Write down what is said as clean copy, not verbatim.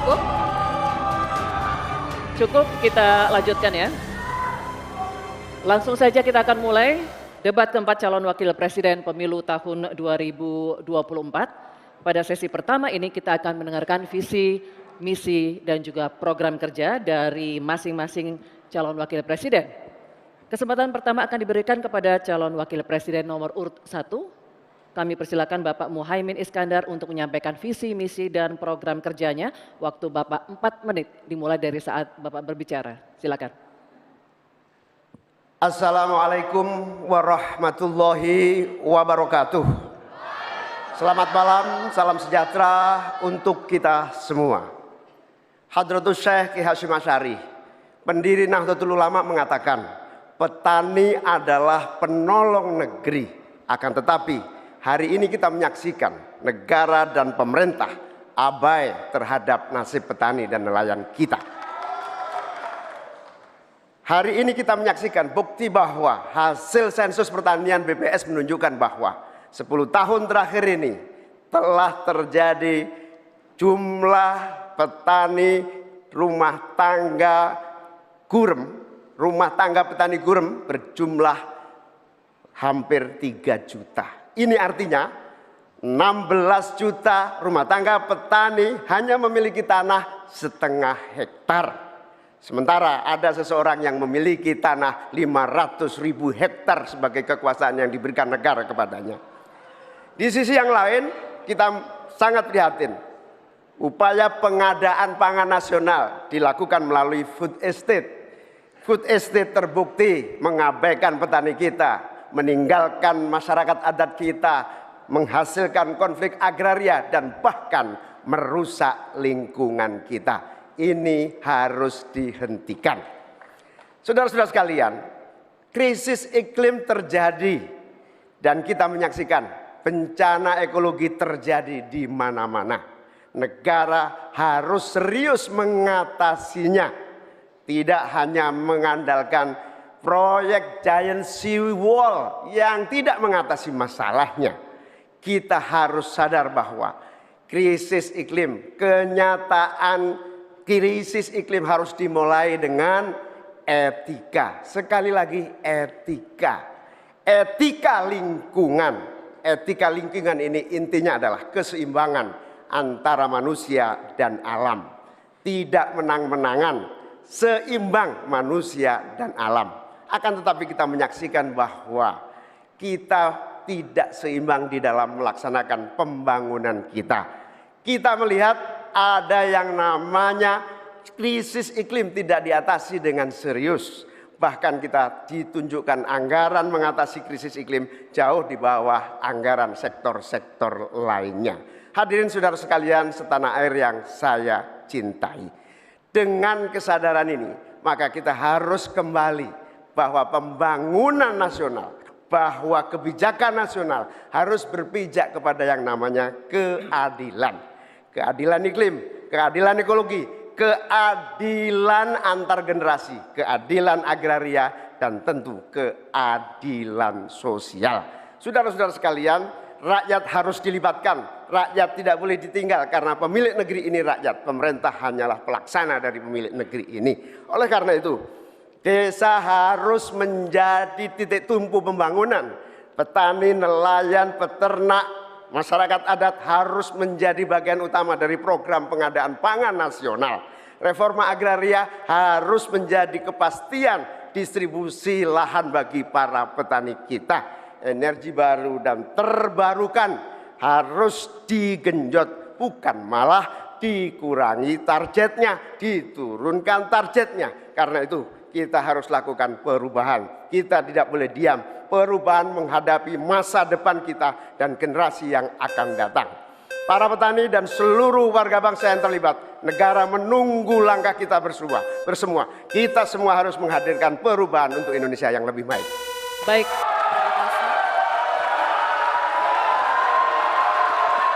Cukup? Cukup, kita lanjutkan ya. Langsung saja kita akan mulai debat keempat calon wakil presiden pemilu tahun 2024. Pada sesi pertama ini kita akan mendengarkan visi, misi, dan juga program kerja dari masing-masing calon wakil presiden. Kesempatan pertama akan diberikan kepada calon wakil presiden nomor urut 1. Kami persilakan Bapak Muhaimin Iskandar untuk menyampaikan visi, misi, dan program kerjanya. Waktu Bapak 4 menit dimulai dari saat Bapak berbicara. Silakan. Assalamualaikum warahmatullahi wabarakatuh. Selamat malam, salam sejahtera untuk kita semua. Hadratus Syekh Ki Hasyim Asy'ari, pendiri Nahdlatul Ulama mengatakan, petani adalah penolong negeri. Akan tetapi, hari ini kita menyaksikan negara dan pemerintah abai terhadap nasib petani dan nelayan kita. Hari ini kita menyaksikan bukti bahwa hasil sensus pertanian BPS menunjukkan bahwa 10 tahun terakhir ini telah terjadi jumlah petani rumah tangga petani gurem berjumlah hampir 3 juta. Ini artinya 16 juta rumah tangga petani hanya memiliki tanah setengah hektar. Sementara ada seseorang yang memiliki tanah 500.000 hektar sebagai kekuasaan yang diberikan negara kepadanya. Di sisi yang lain kita sangat prihatin. Upaya pengadaan pangan nasional dilakukan melalui food estate. Food estate terbukti mengabaikan petani kita, meninggalkan masyarakat adat kita, menghasilkan konflik agraria dan bahkan merusak lingkungan kita. Ini harus dihentikan. Saudara-saudara sekalian, krisis iklim terjadi dan kita menyaksikan bencana ekologi terjadi di mana-mana. Negara harus serius mengatasinya, tidak hanya mengandalkan proyek giant sea wall yang tidak mengatasi masalahnya. Kita harus sadar bahwa krisis iklim, krisis iklim harus dimulai dengan etika. Sekali lagi etika. Etika lingkungan. Etika lingkungan ini intinya adalah keseimbangan antara manusia dan alam. Tidak menang-menangan, seimbang manusia dan alam. Akan tetapi kita menyaksikan bahwa kita tidak seimbang di dalam melaksanakan pembangunan kita. Kita melihat ada yang namanya krisis iklim tidak diatasi dengan serius. Bahkan kita ditunjukkan anggaran mengatasi krisis iklim jauh di bawah anggaran sektor-sektor lainnya. Hadirin saudara sekalian setanah air yang saya cintai. Dengan kesadaran ini, maka kita harus kembali bahwa pembangunan nasional, bahwa kebijakan nasional harus berpijak kepada yang namanya keadilan. Keadilan iklim, keadilan ekologi, keadilan antar generasi, keadilan agraria, dan tentu keadilan sosial. Saudara-saudara sekalian, rakyat harus dilibatkan, rakyat tidak boleh ditinggal karena pemilik negeri ini rakyat, pemerintah hanyalah pelaksana dari pemilik negeri ini. Oleh karena itu, desa harus menjadi titik tumpu pembangunan. Petani, nelayan, peternak, masyarakat adat harus menjadi bagian utama dari program pengadaan pangan nasional. Reforma agraria harus menjadi kepastian distribusi lahan bagi para petani kita. Energi baru dan terbarukan harus digenjot, bukan malah dikurangi targetnya, diturunkan targetnya. Karena itu kita harus lakukan perubahan. Kita tidak boleh diam. Perubahan menghadapi masa depan kita dan generasi yang akan datang. Para petani dan seluruh warga bangsa yang terlibat, negara menunggu langkah kita bersemua. Kita semua harus menghadirkan perubahan untuk Indonesia yang lebih baik. Baik.